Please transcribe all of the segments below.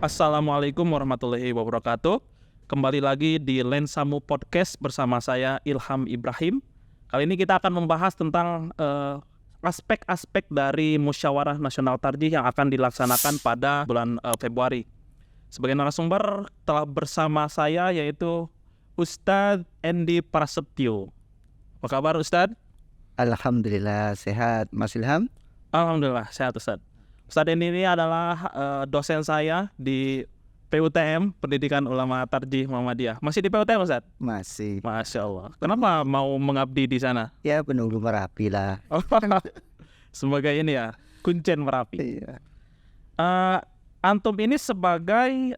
Assalamualaikum warahmatullahi wabarakatuh. Kembali lagi di Lensamu Podcast bersama saya Ilham Ibrahim. Kali ini kita akan membahas tentang aspek-aspek dari Musyawarah Nasional Tarjih yang akan dilaksanakan pada bulan Februari. Sebagai narasumber telah bersama saya yaitu Ustadz Endi Prasetyo. Apa kabar Ustadz? Alhamdulillah sehat, Mas Ilham. Alhamdulillah sehat Ustadz. Ustadz Endi ini adalah dosen saya di PUTM, Pendidikan Ulama Tarjih Muhammadiyah. Masih di PUTM Ustadz? Masih. Masya Allah. Kenapa mau mengabdi di sana? Ya penunggu Merapi lah. Sebagai ini ya, kuncen Merapi. Iya. Antum ini sebagai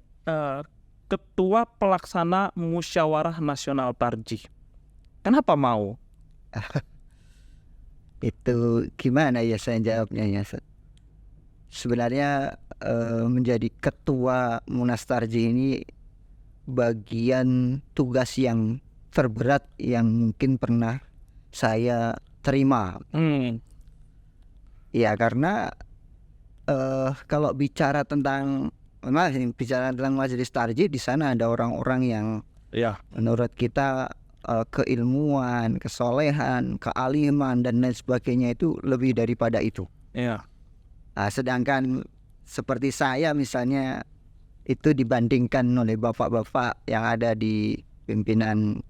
Ketua Pelaksana Musyawarah Nasional Tarjih. Kenapa mau? Itu gimana ya saya jawabnya ya. Sebenarnya menjadi ketua Munas Tarjih ini bagian tugas yang terberat yang mungkin pernah saya terima. Ya karena kalau bicara tentang majelis tarjih, di sana ada orang-orang yang menurut kita keilmuan, kesolehan, kealiman dan lain sebagainya itu lebih daripada itu. Nah, sedangkan seperti saya misalnya itu dibandingkan oleh bapak-bapak yang ada di pimpinan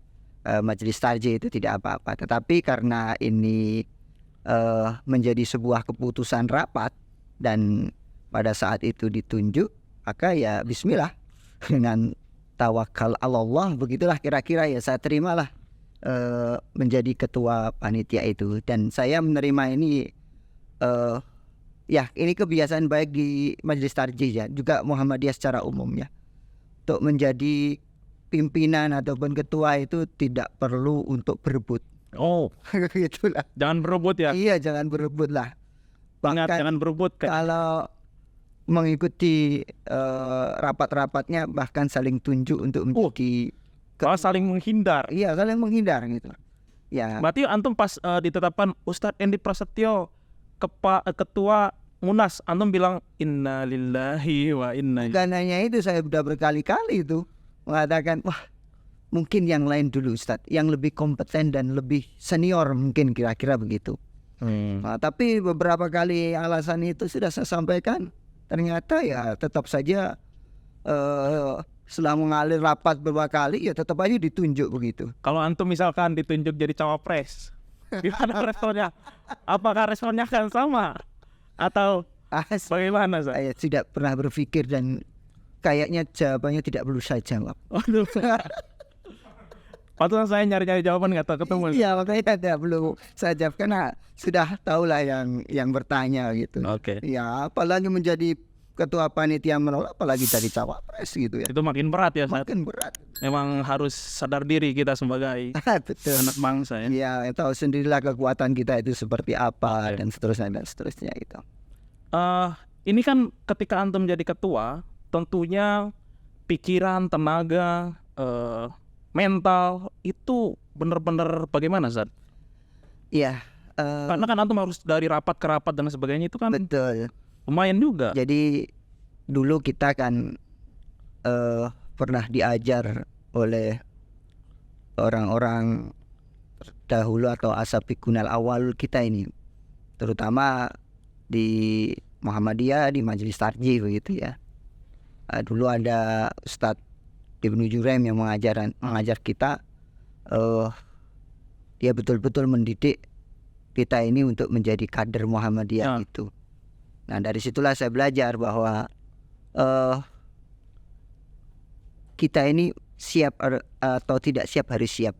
majelis tarjih itu tidak apa-apa. Tetapi karena ini menjadi sebuah keputusan rapat dan pada saat itu ditunjuk, maka ya bismillah dengan tawakal Allah, begitulah kira-kira ya saya terimalah menjadi ketua panitia itu. Dan saya menerima ini ya ini kebiasaan baik di majelis tarjih ya, juga Muhammadiyah secara umumnya. Untuk menjadi pimpinan ataupun ketua itu tidak perlu untuk berebut. Gitulah. Jangan berebut ya? Iya, jangan berebut lah. Bahkan jangan berebut. Kalau mengikuti rapat-rapatnya bahkan saling tunjuk untuk menjadi saling menghindar. Iya, saling menghindar gitu. Ya. Berarti antum pas ditetapkan Ustadz Endi Prasetyo ketua Munas, antum bilang inna lillahi wa inna ilaihi. Bukan hanya itu, saya sudah berkali-kali itu mengatakan wah mungkin yang lain dulu Ustadz, yang lebih kompeten dan lebih senior mungkin, kira-kira begitu. Nah, tapi beberapa kali alasan itu sudah saya sampaikan, ternyata ya tetap saja setelah mengalir rapat beberapa kali ya tetap aja ditunjuk begitu. Kalau antum misalkan ditunjuk jadi cawapres, gimana responnya? Apakah responnya akan sama atau bagaimana? Saya tidak pernah berpikir dan kayaknya jawabannya tidak perlu saya jawab. Waktu saya nyari-nyari jawaban nggak tahu ketemu. Iya, makanya tidak perlu saya jawab karena sudah tahulah yang bertanya gitu. Ya apalagi menjadi ketua panitia menolak, apalagi jadi cawapres gitu ya. Itu makin berat ya. Makin berat. Memang harus sadar diri kita sebagai betul. anak bangsa ya. Iya, tahu sendirilah kekuatan kita itu seperti apa dan seterusnya itu. Ini kan ketika antum menjadi ketua, tentunya pikiran, tenaga, mental itu benar-benar bagaimana Zat? Iya. Karena kan antum harus dari rapat ke rapat dan sebagainya itu kan. Betul. Lumayan juga. Jadi dulu kita kan pernah diajar oleh orang-orang terdahulu atau asabiqunal awal kita ini, terutama di Muhammadiyah, di majelis tarjih begitu ya. Dulu ada Ustadz Ibnu Jurem yang mengajar kita, dia betul-betul mendidik kita ini untuk menjadi kader Muhammadiyah itu. Nah dari situlah saya belajar bahwa kita ini siap atau tidak siap harus siap.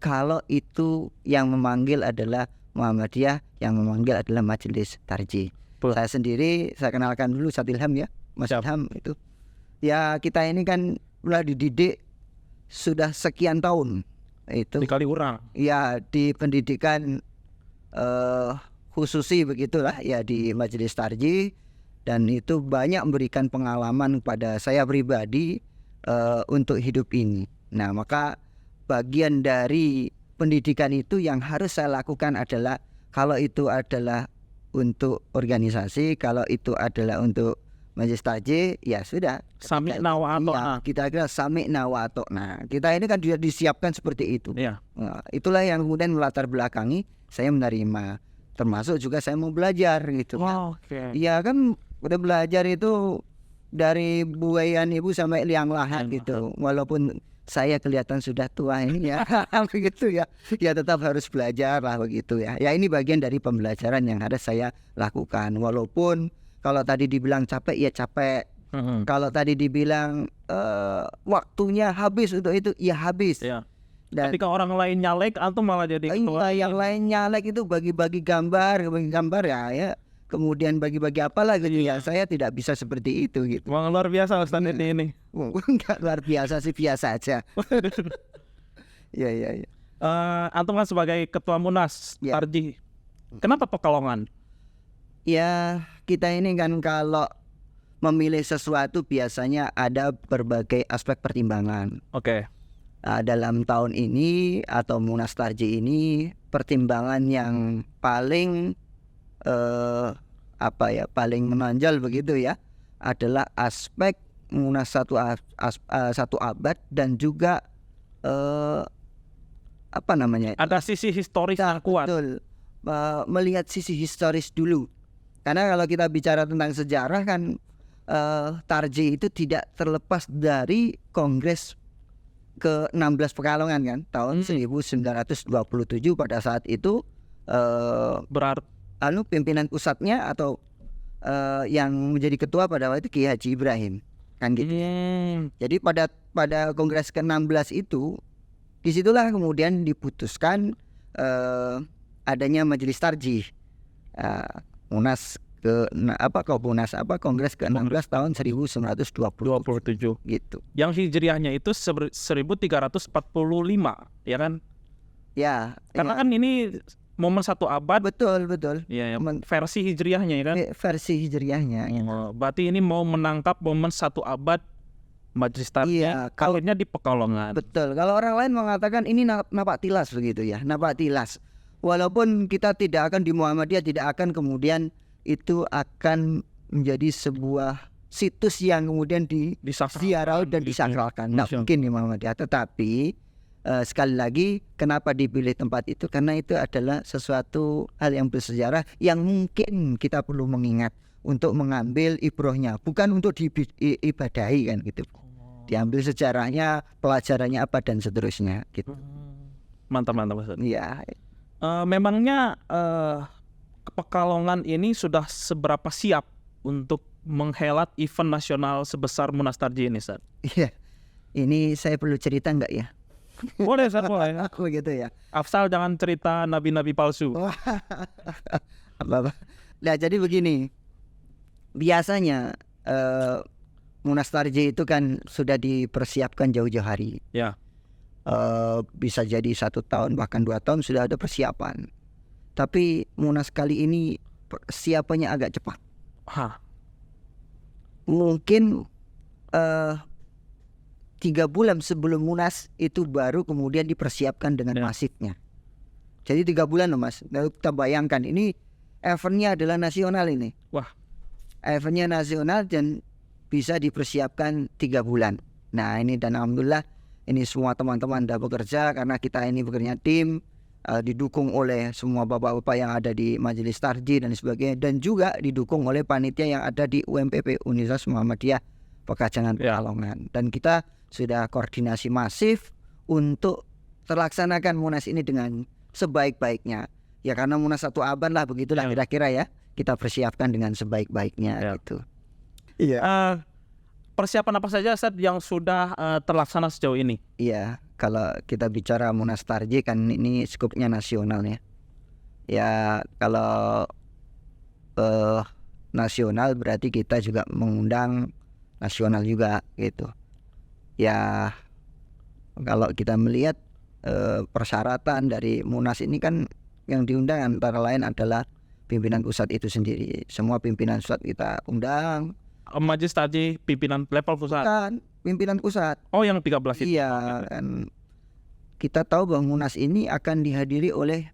Kalau itu yang memanggil adalah Muhammadiyah, yang memanggil adalah majelis tarjih. Saya sendiri, saya kenalkan dulu Ustadz Ilham ya, Mas Ilham itu. Ya kita ini kan sudah dididik sudah sekian tahun itu. Dikali orang. Ya di pendidikan khususi begitulah ya di majelis tarjih, dan itu banyak memberikan pengalaman kepada saya pribadi untuk hidup ini. Nah maka bagian dari pendidikan itu yang harus saya lakukan adalah, kalau itu adalah untuk organisasi, kalau itu adalah untuk Majelis Tarjih, ya sudah. Sami'na wa ata'na. Kita kira sami'na wa ata'na. Kita ini kan sudah disiapkan seperti itu. Iya. Nah, itulah yang kemudian melatar belakangi saya menerima. Termasuk juga saya mau belajar gitu. Oke. Iya kan udah belajar itu dari buayan ibu sampai liang lahat gitu. Walaupun saya kelihatan sudah tua ini ya, begitu ya. Ya tetap harus belajar lah begitu ya. Ya ini bagian dari pembelajaran yang harus saya lakukan. Walaupun kalau tadi dibilang capek ya capek. Kalau tadi dibilang waktunya habis untuk itu ya habis. Iya. Dan ketika orang lain nyalek atau malah jadi ketua. yang lain nyalek itu bagi-bagi gambar ya. Kemudian bagi-bagi apalah gitu ya. Saya tidak bisa seperti itu gitu. Wah, luar biasa Ustaz ini. Enggak luar biasa sih, biasa aja. Iya. Antum kan sebagai ketua Munas Tarjih. Kenapa Pekalongan? Ya, kita ini kan kalau memilih sesuatu biasanya ada berbagai aspek pertimbangan. Oke. Dalam tahun ini atau Munas Tarjih ini pertimbangan yang paling paling menonjol begitu ya adalah aspek Munas satu abad dan juga ada sisi historis yang kuat. Betul. Melihat sisi historis dulu. Karena kalau kita bicara tentang sejarah kan Tarjih itu tidak terlepas dari Kongres ke-16 Pekalongan kan tahun 1927. Pada saat itu pimpinan pusatnya atau yang menjadi ketua pada waktu itu Kiai Haji Ibrahim kan gitu. Jadi pada Kongres ke-16 itu disitulah kemudian diputuskan adanya Majelis Tarjih. Munas Kongres ke-16 tahun 1927 gitu. Yang hijriahnya itu 1345 ya kan? Ya. Karena kan ini momen satu abad. Betul. Iya, versi hijriahnya ya kan? Versi hijriahnya. Berarti ini mau menangkap momen satu abad Majelis Tarjih. Iya, akhirnya di Pekalongan. Betul. Kalau orang lain mengatakan ini napak tilas begitu ya, napak tilas. Walaupun kita tidak akan di Muhammadiyah tidak akan kemudian itu akan menjadi sebuah situs yang kemudian diziarah dan disakralkan. Nggak mungkin di Muhammadiyah. Tetapi sekali lagi kenapa dipilih tempat itu? Karena itu adalah sesuatu hal yang bersejarah yang mungkin kita perlu mengingat untuk mengambil ibrohnya, bukan untuk diibadahi kan gitu. Diambil sejarahnya, pelajarannya apa dan seterusnya gitu. Mantap Ustaz. Iya. Memangnya Pekalongan ini sudah seberapa siap untuk menghelat event nasional sebesar Munas Tarjih ini, Ustaz? Iya. Ini saya perlu cerita enggak ya? Boleh, Ustaz, boleh. Aku gitu ya. Afsal jangan cerita nabi-nabi palsu. Nah, jadi begini. Biasanya Munas Tarjih itu kan sudah dipersiapkan jauh-jauh hari. Ya. Bisa jadi 1 tahun bahkan 2 tahun sudah ada persiapan. Tapi Munas kali ini persiapannya agak cepat. Mungkin 3 bulan sebelum Munas itu baru kemudian dipersiapkan dengan masifnya. Jadi 3 bulan loh Mas. Nah, kita bayangkan ini eventnya adalah nasional ini. Wah. Eventnya nasional dan bisa dipersiapkan 3 bulan. Nah ini dan alhamdulillah ini semua teman-teman sudah bekerja karena kita ini bekerja tim, didukung oleh semua bapak-bapak yang ada di Majelis Tarjih dan sebagainya, dan juga didukung oleh panitia yang ada di UMPP Universitas Muhammadiyah Pekajangan Pekalongan. Dan kita sudah koordinasi masif untuk terlaksanakan Munas ini dengan sebaik-baiknya. Ya karena Munas satu abad lah begitulah kira-kira ya. Kita persiapkan dengan sebaik-baiknya gitu. Iya. Persiapan apa saja Ustaz yang sudah terlaksana sejauh ini? Iya, kalau kita bicara Munas Tarjih kan ini skupnya nasional ya. Ya kalau nasional berarti kita juga mengundang nasional juga gitu. Ya kalau kita melihat persyaratan dari Munas ini kan yang diundang antara lain adalah pimpinan pusat itu sendiri. Semua pimpinan pusat kita undang. Majelis Tarjih pimpinan level pusat. Kan, pimpinan pusat. Oh, yang 13 itu. Iya, kan kita tahu bahwa Munas ini akan dihadiri oleh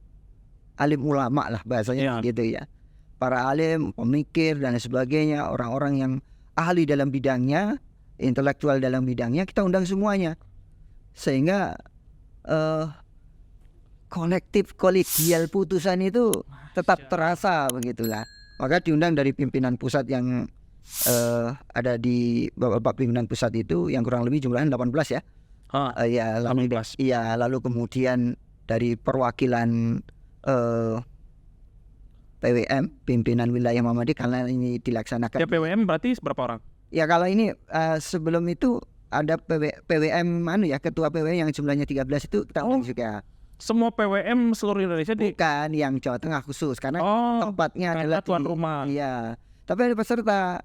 alim ulama lah bahasanya gitu ya. Para alim, pemikir dan sebagainya, orang-orang yang ahli dalam bidangnya, intelektual dalam bidangnya, kita undang semuanya. Sehingga kolektif kolegial putusan itu tetap terasa begitulah. Maka diundang dari pimpinan pusat yang ada di Bapak pimpinan pusat itu yang kurang lebih jumlahnya 18 ya. Ya, 18. Iya, lalu kemudian dari perwakilan PWM, pimpinan wilayah Muhammadiyah, karena ini dilaksanakan. Ya, PWM berarti berapa orang? Ya, kalau ini sebelum itu ada PWM ketua PWM yang jumlahnya 13 itu kita undang juga. Semua PWM seluruh Indonesia bukan yang Jawa Tengah khusus karena tempatnya adalah tuan rumah. Iya. Tapi ada peserta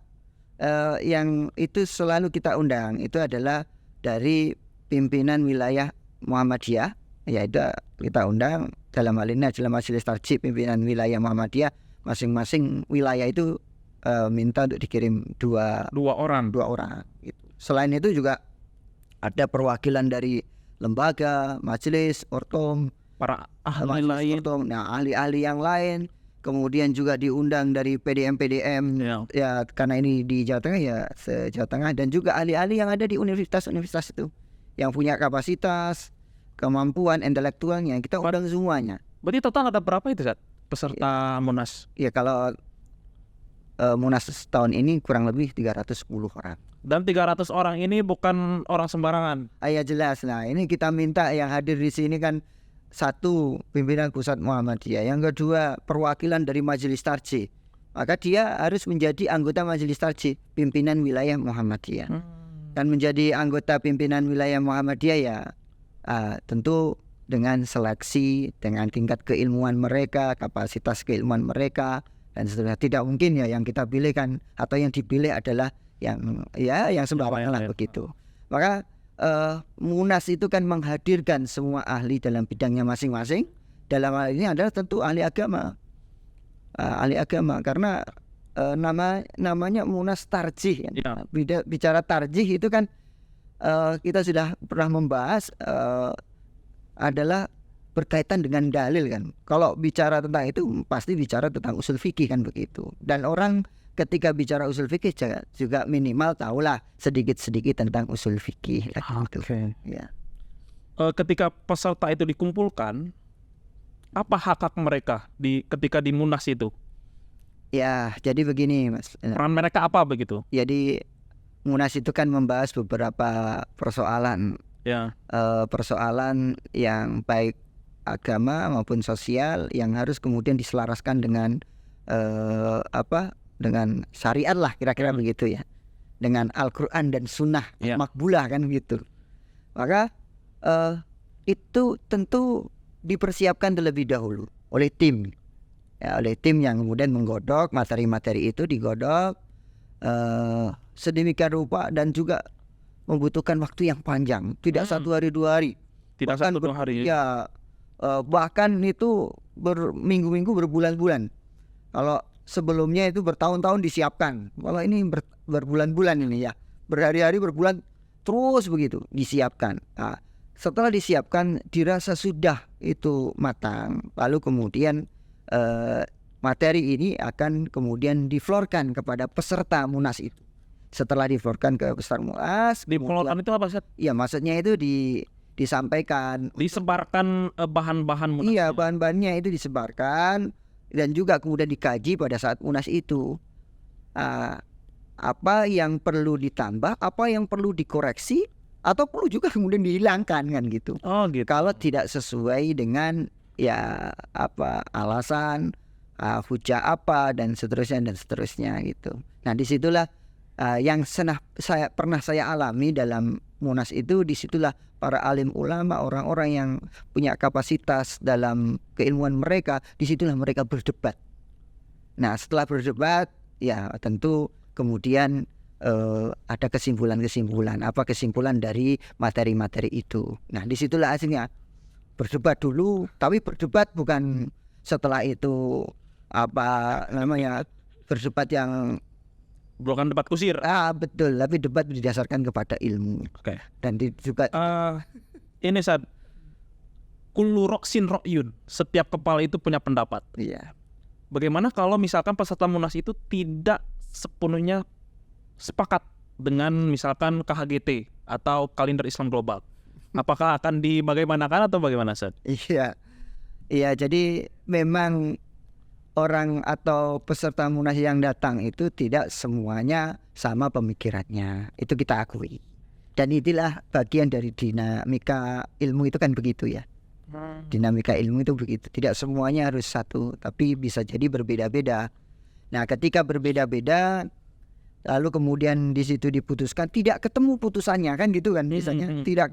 yang itu selalu kita undang, itu adalah dari pimpinan wilayah Muhammadiyah, yaitu kita undang dalam hal ini adalah Majelis Tarjih pimpinan wilayah Muhammadiyah, masing-masing wilayah itu minta untuk dikirim dua orang gitu. Selain itu juga ada perwakilan dari lembaga, majelis, ortom, para ahli lain, ahli-ahli yang lain. Kemudian juga diundang dari PDM ya karena ini di Jawa Tengah ya se-Jawa Tengah, dan juga ahli-ahli yang ada di universitas-universitas itu yang punya kapasitas, kemampuan intelektualnya, kita undang semuanya. Berarti total ada berapa itu peserta Munas? Ya kalau Munas tahun ini kurang lebih 310 orang. Dan 300 orang ini bukan orang sembarangan. Ya jelas. Nah, ini kita minta yang hadir di sini kan, satu, pimpinan pusat Muhammadiyah, yang kedua perwakilan dari Majelis Tarjih. Maka dia harus menjadi anggota Majelis Tarjih pimpinan wilayah Muhammadiyah. Dan menjadi anggota pimpinan wilayah Muhammadiyah ya tentu dengan seleksi, dengan tingkat keilmuan mereka, kapasitas keilmuan mereka dan seterusnya. Tidak mungkin ya yang kita pilih kan, atau yang dipilih adalah yang sembarangan lah begitu. Maka Munas itu kan menghadirkan semua ahli dalam bidangnya masing-masing. Dalam hal ini adalah tentu ahli agama. Karena namanya Munas Tarjih ya. Bicara tarjih itu kan kita sudah pernah membahas adalah berkaitan dengan dalil kan. Kalau bicara tentang itu pasti bicara tentang usul fikih kan begitu. Dan orang ketika bicara usul fikih juga minimal tahulah sedikit-sedikit tentang usul fikih. Oke. Ya. Ketika peserta itu dikumpulkan, apa hak mereka ketika di Munas itu? Ya, jadi begini Mas. Peran mereka apa begitu? Jadi Munas itu kan membahas beberapa persoalan. Ya. Persoalan yang baik agama maupun sosial yang harus kemudian diselaraskan dengan dengan syariat lah kira-kira begitu ya, dengan Al-Quran dan Sunnah makbulah kan gitu. Maka itu tentu dipersiapkan terlebih dahulu oleh tim yang kemudian menggodok materi-materi itu, digodok sedemikian rupa dan juga membutuhkan waktu yang panjang, tidak 1 hari 2 hari, tidak 1-2 hari ya, bahkan itu berminggu-minggu, berbulan-bulan. Kalau sebelumnya itu bertahun-tahun disiapkan. Kalau ini berbulan-bulan ini ya, berhari-hari, berbulan terus begitu disiapkan. Nah, setelah disiapkan dirasa sudah itu matang, lalu kemudian materi ini akan kemudian diflorkan kepada peserta Munas itu. Setelah diflorkan ke peserta Munas, diflorkan itu apa sih? Iya, maksudnya itu disampaikan, disebarkan bahan-bahan Munas. Iya, bahan-bahannya itu disebarkan. Dan juga kemudian dikaji pada saat Munas itu apa yang perlu ditambah, apa yang perlu dikoreksi, atau perlu juga kemudian dihilangkan kan gitu. Gitu. Kalau tidak sesuai dengan alasan, hujah apa dan seterusnya gitu. Nah disitulah yang pernah saya alami dalam Munas itu, disitulah para alim ulama, orang-orang yang punya kapasitas dalam keilmuan mereka, disitulah mereka berdebat. Nah setelah berdebat, ya tentu kemudian ada kesimpulan-kesimpulan. Apa kesimpulan dari materi-materi itu? Nah disitulah hasilnya. Berdebat dulu, tapi berdebat bukan setelah itu berdebat yang bukan debat kusir. Betul, tapi debat didasarkan kepada ilmu. Oke. Dan juga ini saat kullu roksin rokyun, setiap kepala itu punya pendapat. Iya. Bagaimana kalau misalkan peserta Munas itu tidak sepenuhnya sepakat dengan misalkan KHGT atau Kalender Islam Global, apakah akan dibagaimanakan atau bagaimana, Ustaz? Iya, iya. Jadi memang orang atau peserta Munas yang datang itu tidak semuanya sama pemikirannya. Itu kita akui. Dan itulah bagian dari dinamika ilmu itu kan begitu ya. Dinamika ilmu itu begitu. Tidak semuanya harus satu, tapi bisa jadi berbeda-beda. Nah, ketika berbeda-beda, lalu kemudian di situ diputuskan tidak ketemu putusannya kan gitu kan, misalnya tidak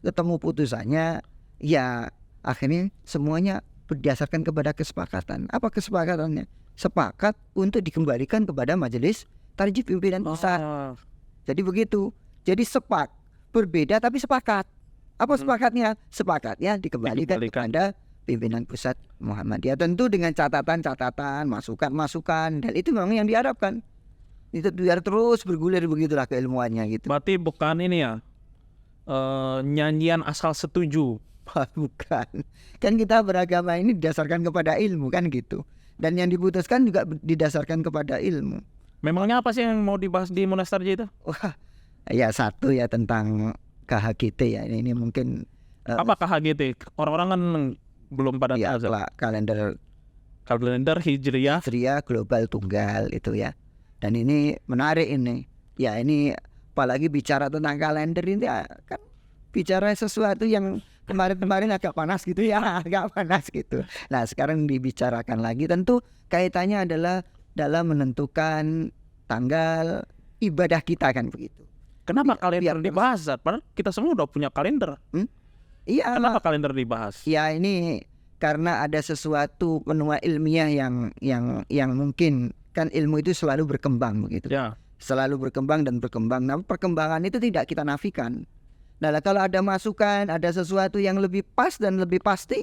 ketemu putusannya, ya akhirnya semuanya berdasarkan kepada kesepakatan. Apa kesepakatannya? Sepakat untuk dikembalikan kepada majelis tarjih pimpinan pusat. Jadi begitu. Jadi berbeda tapi sepakat. Apa sepakatnya? Sepakatnya dikembalikan kepada pimpinan pusat Muhammadiyah, tentu dengan catatan-catatan, masukan-masukan, dan itu memang yang diharapkan. Itu biar terus bergulir begitulah keilmuannya gitu. Berarti bukan ini ya, nyanyian asal setuju. Bukan. Kan kita beragama ini didasarkan kepada ilmu kan gitu. Dan yang diputuskan juga didasarkan kepada ilmu. Memangnya apa sih yang mau dibahas di Munas Tarjih itu? Wah, ya satu ya tentang KHGT ya. Ini mungkin apa KHGT? Orang-orang kan belum pada ya, tahu. Kalender Hijriah global tunggal itu ya. Dan ini menarik ini. Ya ini apalagi bicara tentang kalender ini ya, kan bicara sesuatu yang kemarin-kemarin agak panas gitu ya, agak panas gitu. Nah sekarang dibicarakan lagi, tentu kaitannya adalah dalam menentukan tanggal ibadah kita kan begitu. Kenapa kalender dibahas? Padahal kita semua udah punya kalender. Iya. Kenapa kalender dibahas? Ya ini karena ada sesuatu benua ilmiah yang mungkin kan ilmu itu selalu berkembang begitu. Ya. Selalu berkembang dan berkembang. Nah perkembangan itu tidak kita nafikan. Nah kalau ada masukan, ada sesuatu yang lebih pas dan lebih pasti,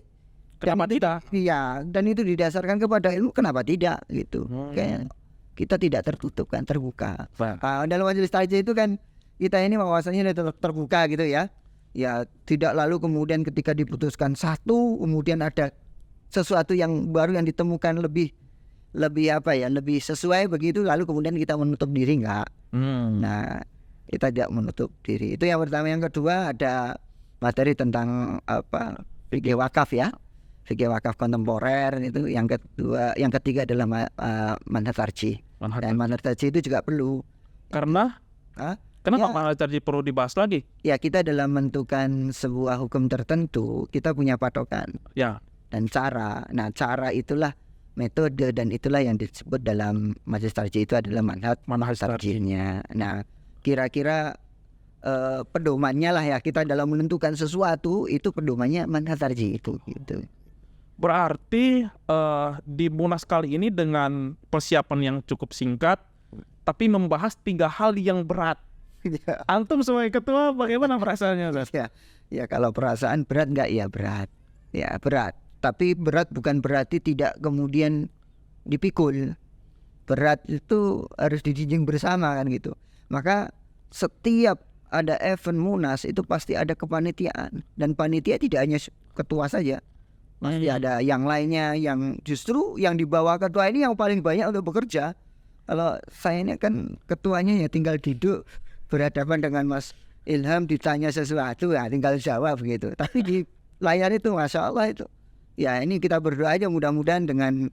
kenapa tidak? Iya, dan itu didasarkan kepada ilmu, kenapa tidak gitu. Kayak kita tidak tertutup kan, terbuka. Dalam majelis tarjih itu kan kita ini wawasannya terbuka gitu ya. Ya tidak lalu kemudian ketika diputuskan satu, kemudian ada sesuatu yang baru yang ditemukan lebih sesuai begitu, lalu kemudian kita menutup diri enggak. Nah kita tidak menutup diri. Itu yang pertama. Yang kedua ada materi tentang fikih wakaf ya, fikih wakaf kontemporer itu. Yang kedua, yang ketiga adalah manhaj tarjih. Dan manhaj tarjih itu juga perlu. Karena kenapa manhaj tarjih perlu dibahas lagi? Ya kita dalam menentukan sebuah hukum tertentu kita punya patokan. Ya. Dan cara. Nah cara itulah metode dan itulah yang disebut dalam majelis tarjih itu adalah manhaj tarjihnya. Nah kira-kira pedomannya lah ya, kita dalam menentukan sesuatu itu pedomannya manhaj tarjih itu gitu. Berarti di Munas kali ini dengan persiapan yang cukup singkat tapi membahas 3 hal yang berat. Antum sebagai ketua bagaimana perasaannya, Ustaz? Ya kalau perasaan berat enggak, ya berat. Ya berat. Tapi berat bukan berarti tidak kemudian dipikul. Berat itu harus dijinjing bersama kan gitu. Maka setiap ada event Munas itu pasti ada kepanitiaan, dan panitia tidak hanya ketua saja, pasti ada yang lainnya yang justru yang di bawah ketua ini yang paling banyak untuk bekerja. Kalau saya ini kan ketuanya ya tinggal duduk berhadapan dengan Mas Ilham, ditanya sesuatu ya tinggal jawab gitu. Tapi di layar itu Masya Allah itu ya, ini kita berdoa aja mudah-mudahan dengan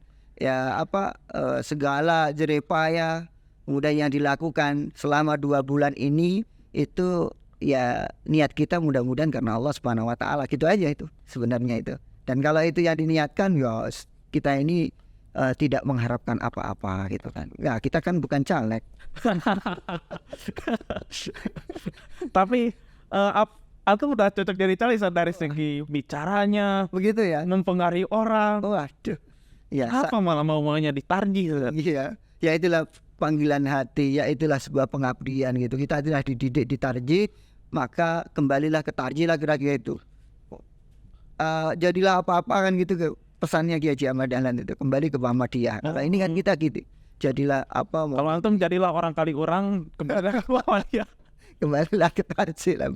segala jerepaya mudah yang dilakukan selama 2 bulan ini itu ya niat kita mudah-mudahan karena Allah Subhanahu wa taala, gitu aja itu sebenarnya itu. Dan kalau itu yang diniatkan ya kita ini tidak mengharapkan apa-apa gitu kan. Ya kita kan bukan caleg. Tapi aku udah cocok jadi caleg dari segi bicaranya, begitu ya, mempengaruhi orang. Waduh. Ya, apa malah maunya ditarjih? Iya. Ya itulah panggilan hati, ya itulah sebuah pengabdian gitu. Kita adalah dididik di tarjih, maka kembalilah ke tarjih lah kira-kira itu. Jadilah apa-apa kan gitu pesannya Kiai Haji Ahmad Dahlan itu, kembali ke Muhammadiyah. Kalau ini kan kita gitu. Jadilah apa? Kalau antum jadilah orang kali orang, kembali ke Muhammadiyah. Kembalilah ke tarjih lah,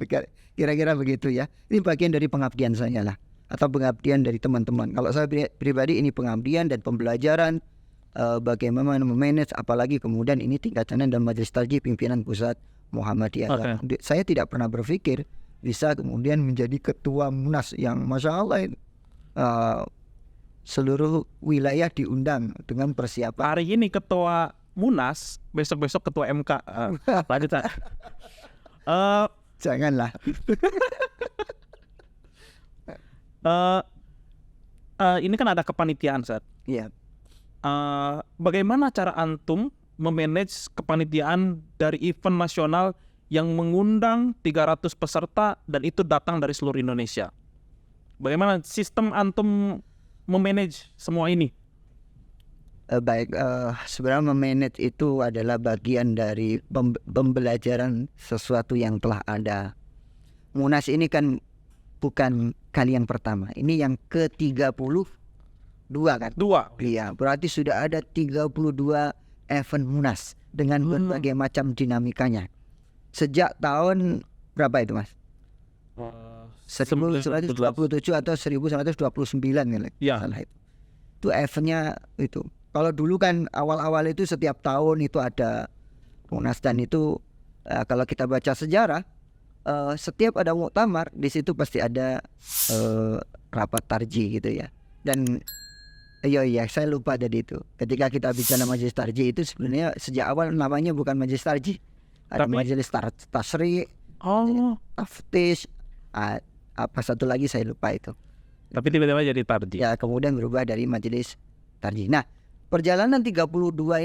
kira-kira begitu ya. Ini bagian dari pengabdian saya lah, atau pengabdian dari teman-teman. Kalau saya pribadi ini pengabdian dan pembelajaran bagaimana memanage, apalagi kemudian ini tingkatannya dan majelis tarjih pimpinan pusat Muhammadiyah. Saya tidak pernah berpikir bisa kemudian menjadi ketua Munas yang Masya Allah seluruh wilayah diundang dengan persiapan. Hari ini ketua Munas, besok-besok ketua MK. Lanjut. Janganlah. Ini kan ada kepanitiaan, Ustaz. Iya. Bagaimana cara antum memanage kepanitiaan dari event nasional yang mengundang 300 peserta dan itu datang dari seluruh Indonesia? Bagaimana sistem antum memanage semua ini? Baik, sebenarnya memanage itu adalah bagian dari pembelajaran sesuatu yang telah ada. Munas ini kan bukan kali yang pertama. Ini yang ke-32 kan? 2. Iya, berarti sudah ada 32 event Munas dengan berbagai macam dinamikanya. Sejak tahun berapa itu, Mas? 1927 atau 1929 kan? Ya. Salah itu. Itu eventnya itu. Kalau dulu kan awal-awal itu setiap tahun itu ada Munas, dan itu kalau kita baca sejarah, setiap ada muktamar di situ pasti ada rapat tarjih gitu ya. Dan iya saya lupa tadi itu. Ketika kita bicara majelis tarjih itu sebenarnya sejak awal namanya bukan majelis tarjih. Ada majelis tasri', taftish, apa satu lagi saya lupa itu. Tapi tiba-tiba jadi tarjih. Ya, kemudian berubah dari majelis tarjih. Nah, perjalanan 32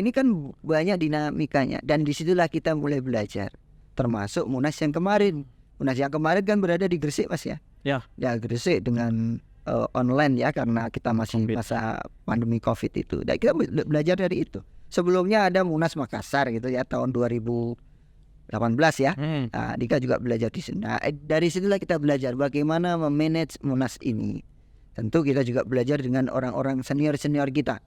ini kan banyak dinamikanya, dan disitulah kita mulai belajar. Termasuk Munas yang kemarin. Munas yang kemarin kan berada di Gresik, Mas ya. Ya. Ya, Gresik dengan online ya, karena kita masih masa pandemi Covid itu. Dan kita belajar dari itu. Sebelumnya ada Munas Makassar gitu ya, tahun 2018 ya. Nah, Dika juga belajar di sini. Nah, dari situlah kita belajar bagaimana memanage Munas ini. Tentu kita juga belajar dengan orang-orang senior-senior kita.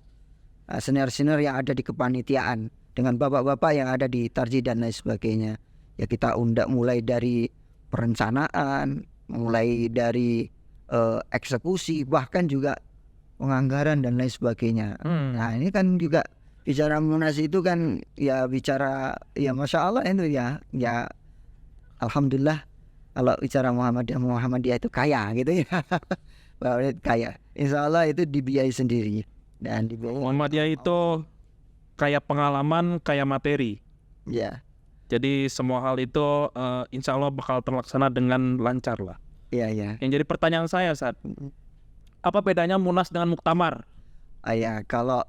Senior-senior yang ada di kepanitiaan, dengan bapak-bapak yang ada di tarjih dan lain sebagainya. Ya, kita undang mulai dari perencanaan, mulai dari eksekusi, bahkan juga penganggaran dan lain sebagainya. Nah, ini kan juga bicara Munas itu kan ya bicara ya Masya Allah itu ya Alhamdulillah kalau bicara Muhammadiyah itu kaya gitu ya. Bahwa kaya, insya Allah itu dibiayai sendiri. Dan Muhammadiyah itu kaya pengalaman, kaya materi. Ya. Jadi semua hal itu insya Allah bakal terlaksana dengan lancar lah. Iya. Yang jadi pertanyaan saya saat apa bedanya Munas dengan Muktamar? Ya, kalau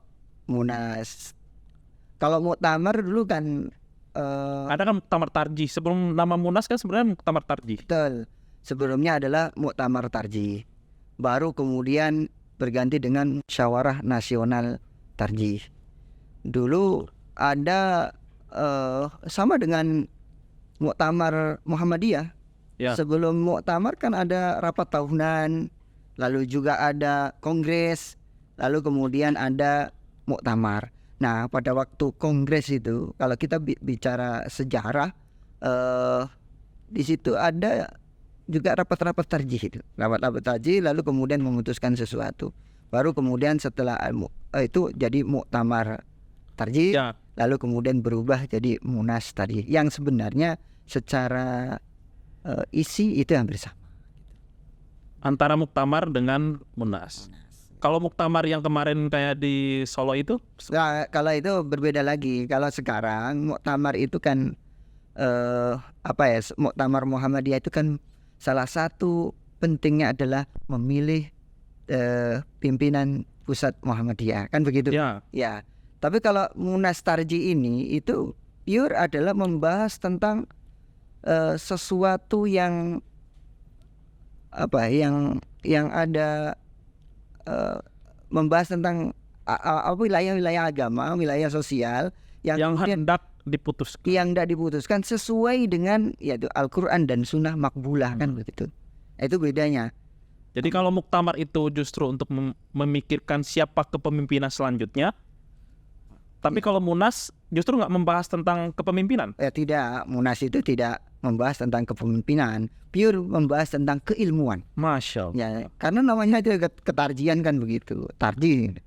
Muktamar dulu kan ada kan Muktamar Tarjih. Sebelum nama Munas kan sebenarnya Muktamar Tarjih. Betul. Sebelumnya adalah Muktamar Tarjih. Baru kemudian berganti dengan Musyawarah Nasional Tarjih. Dulu ada sama dengan Muktamar Muhammadiyah. Ya. Sebelum Muktamar kan ada rapat tahunan, lalu juga ada kongres, lalu kemudian ada Muktamar. Nah, pada waktu kongres itu, kalau kita bicara sejarah, di situ ada juga rapat-rapat tarjih itu, rapat-rapat tarjih, lalu kemudian memutuskan sesuatu. Baru kemudian setelah itu jadi Muktamar Tarjih, ya. Lalu kemudian berubah jadi Munas tadi, yang sebenarnya secara isi itu hampir sama. Antara Muktamar dengan Munas. Kalau Muktamar yang kemarin kayak di Solo itu? Nah, kalau itu berbeda lagi. Kalau sekarang Muktamar itu kan Muktamar Muhammadiyah itu kan salah satu pentingnya adalah memilih pimpinan pusat Muhammadiyah, kan begitu? Ya. Ya. Tapi kalau Munas Tarjih ini itu pure adalah membahas tentang sesuatu yang yang ada membahas tentang wilayah-wilayah agama, wilayah sosial yang hendak diputuskan sesuai dengan yaitu Al-Qur'an dan Sunnah makbulah, kan begitu. Itu bedanya. Jadi kalau Muktamar itu justru untuk memikirkan siapa kepemimpinan selanjutnya, tapi kalau Munas justru nggak membahas tentang kepemimpinan. Ya tidak, Munas itu tidak membahas tentang kepemimpinan, pure membahas tentang keilmuan. Masya Allah. Ya, karena namanya itu ketarjian kan begitu, tarjih.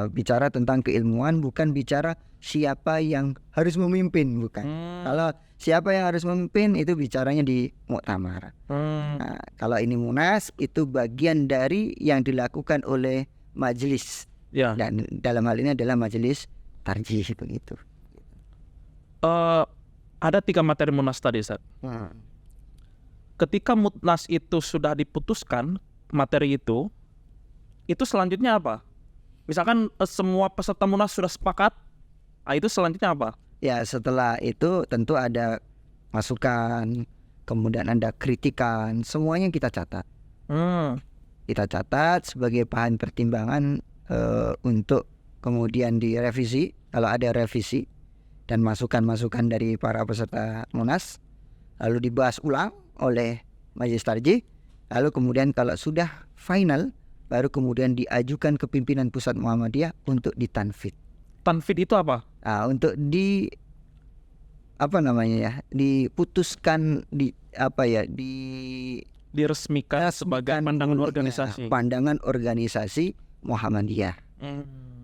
bicara tentang keilmuan, bukan bicara siapa yang harus memimpin, bukan. Kalau siapa yang harus memimpin itu bicaranya di muktamar. Nah, kalau ini munas itu bagian dari yang dilakukan oleh majelis. Ya. Dan dalam hal ini adalah majelis tarjih begitu. Ada 3 materi munas tadi, Ustaz. Ketika munas itu sudah diputuskan materi itu selanjutnya apa? Misalkan semua peserta munas sudah sepakat, itu selanjutnya apa? Ya, setelah itu tentu ada masukan, kemudian ada kritikan, semuanya kita catat. Kita catat sebagai bahan pertimbangan untuk kemudian direvisi kalau ada revisi dan masukan-masukan dari para peserta munas, lalu dibahas ulang oleh majelis tarjih, lalu kemudian kalau sudah final baru kemudian diajukan ke pimpinan pusat Muhammadiyah untuk ditanfid. Tanfid itu apa? Untuk diputuskan diresmikan sebagai pandangan organisasi. Pandangan organisasi Muhammadiyah.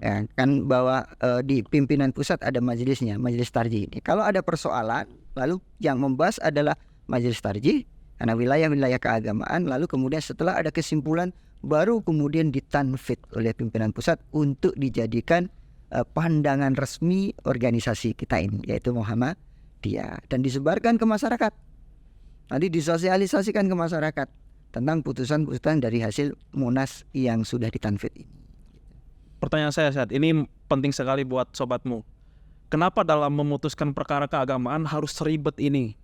Ya, kan bahwa di pimpinan pusat ada majelisnya, majelis tarjih. Kalau ada persoalan, lalu yang membahas adalah majelis tarjih karena wilayah-wilayah keagamaan, lalu kemudian setelah ada kesimpulan baru kemudian ditanfid oleh pimpinan pusat untuk dijadikan pandangan resmi organisasi kita ini, yaitu Muhammadiyah, dan disebarkan ke masyarakat. Nanti disosialisasikan ke masyarakat tentang putusan-putusan dari hasil munas yang sudah ditanfid ini. Pertanyaan saya saat ini penting sekali buat sobatmu. Kenapa dalam memutuskan perkara keagamaan harus seribet ini?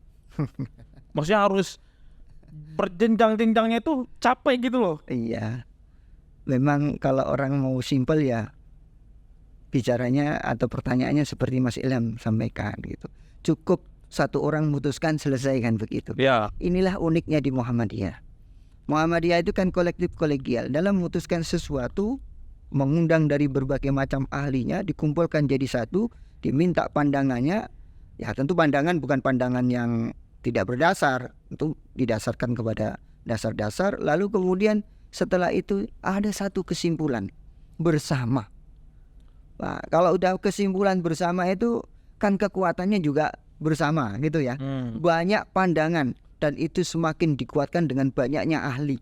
Maksudnya harus berjenjang-jenjangnya itu capek gitu loh. Iya. Memang kalau orang mau simpel ya bicaranya atau pertanyaannya seperti Mas Ilham sampaikan gitu. Cukup satu orang memutuskan, selesaikan begitu. Ya. Inilah uniknya di Muhammadiyah. Muhammadiyah itu kan kolektif kolegial. Dalam memutuskan sesuatu, mengundang dari berbagai macam ahlinya, dikumpulkan jadi satu, diminta pandangannya. Ya tentu pandangan bukan pandangan yang tidak berdasar, itu didasarkan kepada dasar-dasar. Lalu kemudian setelah itu ada satu kesimpulan bersama. Nah, kalau udah kesimpulan bersama itu kan kekuatannya juga bersama gitu ya. Banyak pandangan dan itu semakin dikuatkan dengan banyaknya ahli.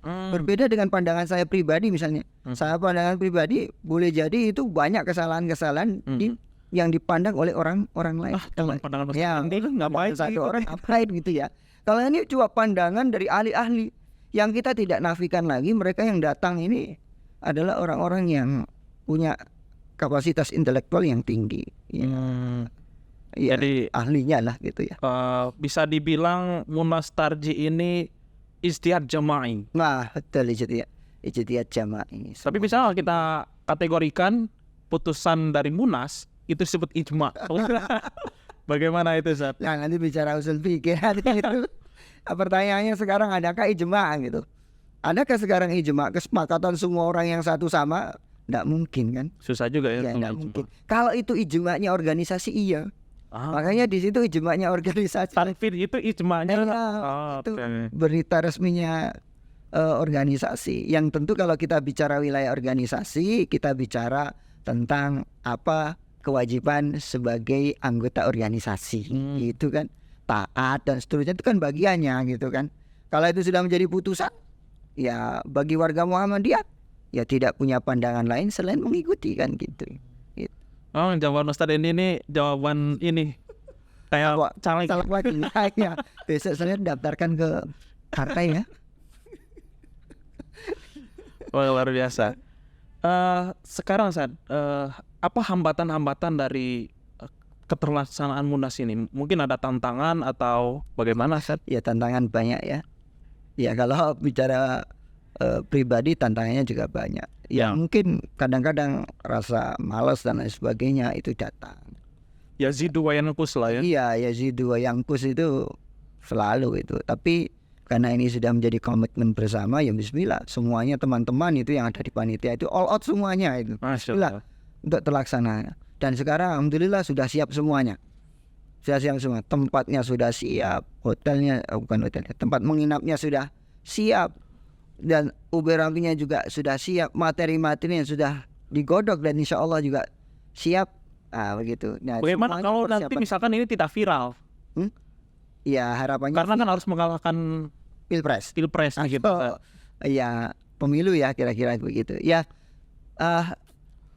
Berbeda dengan pandangan saya pribadi misalnya. Saya pandangan pribadi boleh jadi itu banyak kesalahan-kesalahan yang dipandang oleh orang lain. Pandangan ya, ngapain satu orang ngapain gitu ya. Kalau ini cuma pandangan dari ahli-ahli yang kita tidak nafikan lagi, mereka yang datang ini adalah orang-orang yang punya kapasitas intelektual yang tinggi. Ya, jadi ahlinya lah gitu ya. Bisa dibilang munas tarjih ini ijtihad jama'i. Nah, betul ijtihad jama'i. Tapi misalnya kita kategorikan putusan dari munas itu disebut ijma. Bagaimana itu, Ustaz? Nah, nanti bicara usul fikih itu. Pertanyaannya sekarang adakah ijma gitu? Adakah sekarang ijma kesepakatan semua orang yang satu sama? Nggak mungkin kan? Susah juga ya. Nggak mungkin. Kalau itu ijma'nya organisasi iya. Makanya di situ ijma'nya organisasi. Tanfid itu ijma'nya. Itu berita resminya organisasi. Yang tentu kalau kita bicara wilayah organisasi, kita bicara tentang apa kewajiban sebagai anggota organisasi. Itu kan taat dan seterusnya, itu kan bagiannya gitu kan. Kalau itu sudah menjadi putusan, ya bagi warga Muhammadiyah ya tidak punya pandangan lain selain mengikuti kan gitu. Jawaban Ustaz ini jawaban ini kayak caleg lagi. Ya. Besok saya daftarkan ke partai ya. Luar biasa. Sekarang Ustaz, apa hambatan-hambatan dari keterlaksanaan munas ini? Mungkin ada tantangan atau bagaimana, Ustaz? Ya tantangan banyak ya. Ya kalau bicara pribadi tantangannya juga banyak. Ya mungkin kadang-kadang rasa malas dan lain sebagainya itu datang. Yazidu wa yanqus lah ya. Iya, yazidu wa yanqus itu selalu itu. Tapi karena ini sudah menjadi komitmen bersama, ya bismillah. Semuanya teman-teman itu yang ada di panitia itu all out semuanya itu. Bismillah untuk terlaksana. Dan sekarang alhamdulillah sudah siap semuanya. Sudah siap semua. Tempatnya sudah siap, hotelnya bukan hotelnya, tempat menginapnya sudah siap. Dan Uber rapinya juga sudah siap, materi-materinya sudah digodok dan insya Allah juga siap. Begitu. Nah, bagaimana kalau nanti misalkan ini tidak viral? Ya harapannya karena kan harus mengalahkan pilpres gitu. Ya pemilu ya kira-kira begitu. Ya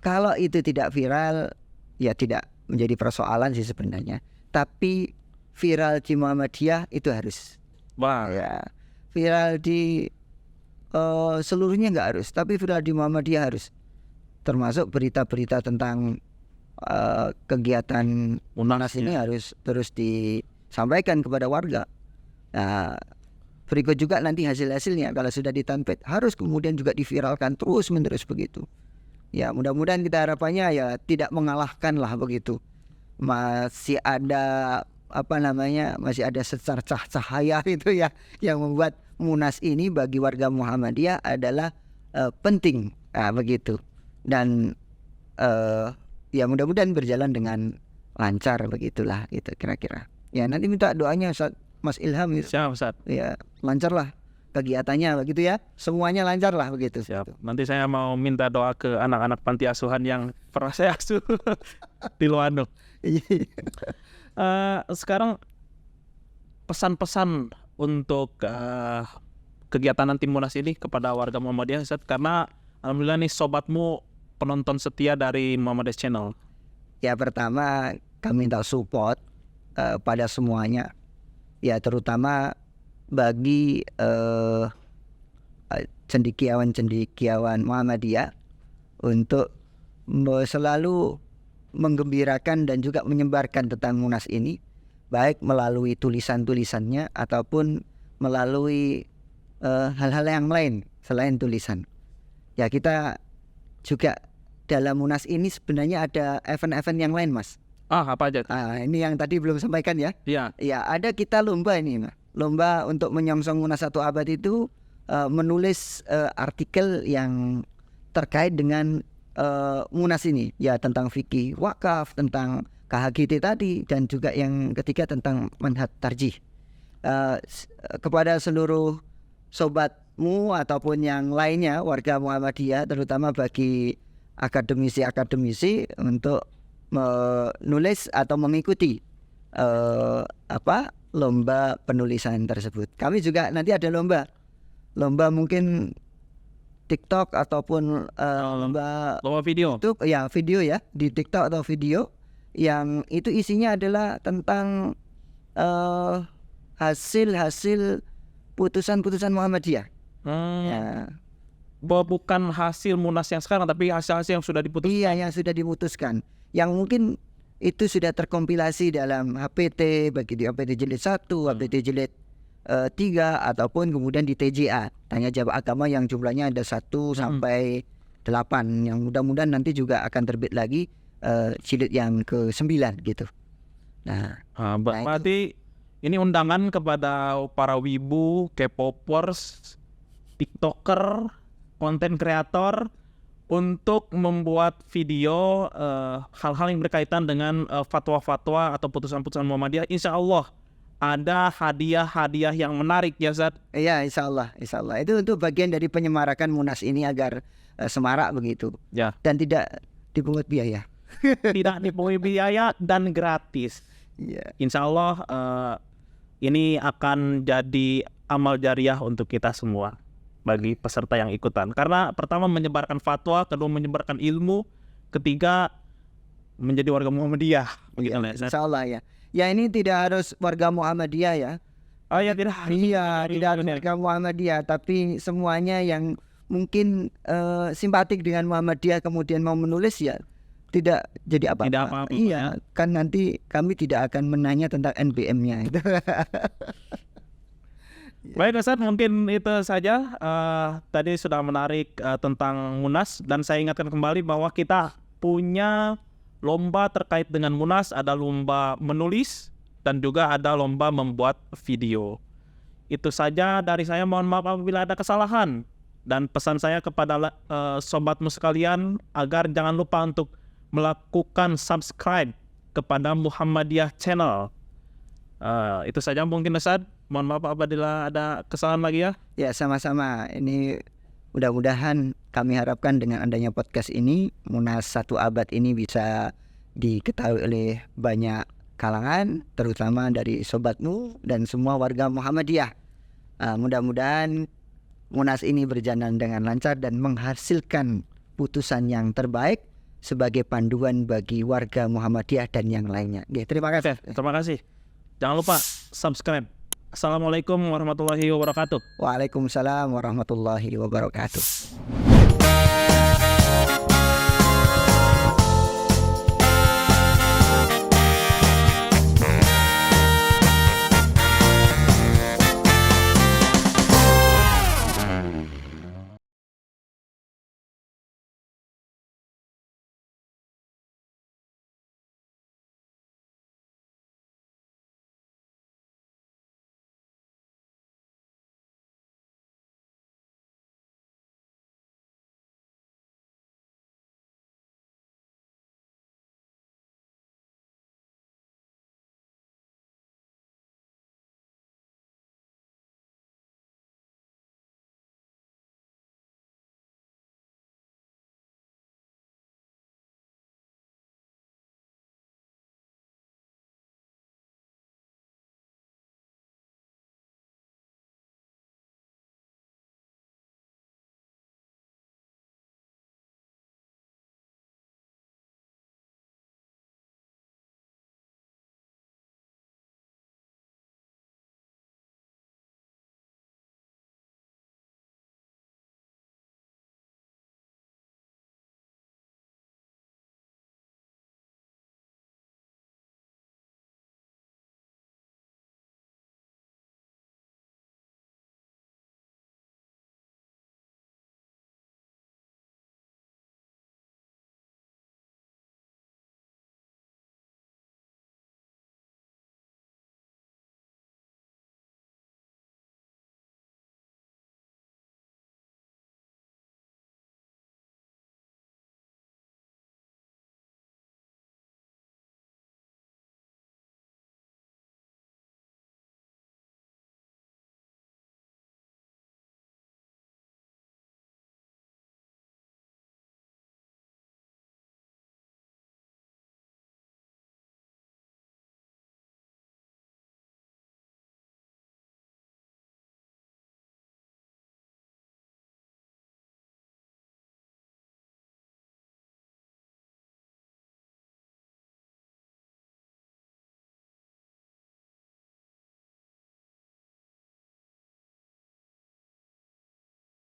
kalau itu tidak viral ya tidak menjadi persoalan sih sebenarnya. Tapi viral di Muhammadiyah itu harus. Ya, viral di seluruhnya nggak harus, tapi viral di Muhammadiyah harus. Termasuk berita-berita tentang kegiatan Munas ini harus terus disampaikan kepada warga. Nah, berikut juga nanti hasil-hasilnya kalau sudah ditampet harus kemudian juga diviralkan terus-menerus begitu. Ya mudah-mudahan kita harapannya ya tidak mengalahkan lah begitu. Masih ada masih ada secercah cahaya itu ya yang membuat Munas ini bagi warga Muhammadiyah adalah penting begitu. Dan ya mudah-mudahan berjalan dengan lancar begitulah gitu kira-kira. Ya nanti minta doanya Ustaz, Mas Ilham gitu. Siap Ustaz. Ya lancar lah kegiatannya begitu ya. Semuanya lancar lah begitu. Siap. Nanti saya mau minta doa ke anak-anak panti asuhan yang pernah saya asuh di Loano. Sekarang pesan-pesan untuk kegiatan nanti Munas ini kepada warga Muhammadiyah Ustaz, karena alhamdulillah nih sobatmu penonton setia dari Muhammadiyah Channel. Ya pertama kami minta support pada semuanya. Ya terutama bagi cendekiawan Muhammadiyah untuk selalu menggembirakan dan juga menyebarkan tentang Munas ini, baik melalui tulisan-tulisannya ataupun melalui hal-hal yang lain selain tulisan. Ya kita juga dalam Munas ini sebenarnya ada event-event yang lain Mas. Apa aja? Ini yang tadi belum sampaikan ya. Iya. Ya ada kita lomba ini, lomba untuk menyongsong Munas 1 abad itu menulis artikel yang terkait dengan Munas ini, ya tentang fikih wakaf, tentang KHGT tadi, dan juga yang ketiga tentang manhaj tarjih. Kepada seluruh sobatmu ataupun yang lainnya warga Muhammadiyah, terutama bagi akademisi untuk menulis atau mengikuti lomba penulisan tersebut. Kami juga nanti ada lomba mungkin TikTok ataupun lomba video. YouTube, ya video ya di TikTok atau video yang itu isinya adalah tentang hasil putusan Muhammadiyah. Ya. Bukan hasil Munas yang sekarang, tapi hasil-hasil yang sudah diputuskan. Iya, yang sudah diputuskan. Yang mungkin itu sudah terkompilasi dalam HPT, baik di HPT jilid 1, HPT jilid 3, ataupun kemudian di TJA, Tanya Jawab Agama, yang jumlahnya ada 1 sampai 8, yang mudah-mudahan nanti juga akan terbit lagi jilid yang ke-9 gitu. Berarti ini undangan kepada para wibu, K-popers, TikToker, konten kreator untuk membuat video hal-hal yang berkaitan dengan fatwa-fatwa atau putusan-putusan Muhammadiyah. Insya Allah ada hadiah-hadiah yang menarik ya Ustaz. Iya, insya Allah. Itu untuk bagian dari penyemarakan Munas ini agar semarak begitu. Ya. Dan tidak dipungut biaya. Tidak dipungut biaya dan gratis. Iya. Insya Allah ini akan jadi amal jariah untuk kita semua bagi peserta yang ikutan. Karena pertama menyebarkan fatwa, kedua menyebarkan ilmu, ketiga menjadi warga Muhammadiyah. Insya Allah ya. Ya ini tidak harus warga Muhammadiyah ya. Oh ya tidak. Iya, tidak harus warga Muhammadiyah, tapi semuanya yang mungkin simpatik dengan Muhammadiyah kemudian mau menulis ya tidak jadi apa-apa. Tidak apa-apa. Iya, kan nanti kami tidak akan menanya tentang NBM-nya itu. Baik Ustaz, mungkin itu saja. Tadi sudah menarik tentang Munas, dan saya ingatkan kembali bahwa kita punya lomba terkait dengan Munas, ada lomba menulis dan juga ada lomba membuat video. Itu saja dari saya, mohon maaf apabila ada kesalahan, dan pesan saya kepada sobatmu sekalian agar jangan lupa untuk melakukan subscribe kepada Muhammadiyah Channel. Itu saja mungkin Ustaz. Mohon maaf apabila ada kesalahan lagi ya. Ya sama-sama. Ini mudah-mudahan kami harapkan dengan adanya podcast ini, Munas 1 Abad ini bisa diketahui oleh banyak kalangan, terutama dari Sobat Nu dan semua warga Muhammadiyah. Mudah-mudahan Munas ini berjalan dengan lancar dan menghasilkan putusan yang terbaik sebagai panduan bagi warga Muhammadiyah dan yang lainnya. Oke, terima kasih. Terima kasih. Jangan lupa subscribe. Assalamualaikum warahmatullahi wabarakatuh. Waalaikumsalam warahmatullahi wabarakatuh.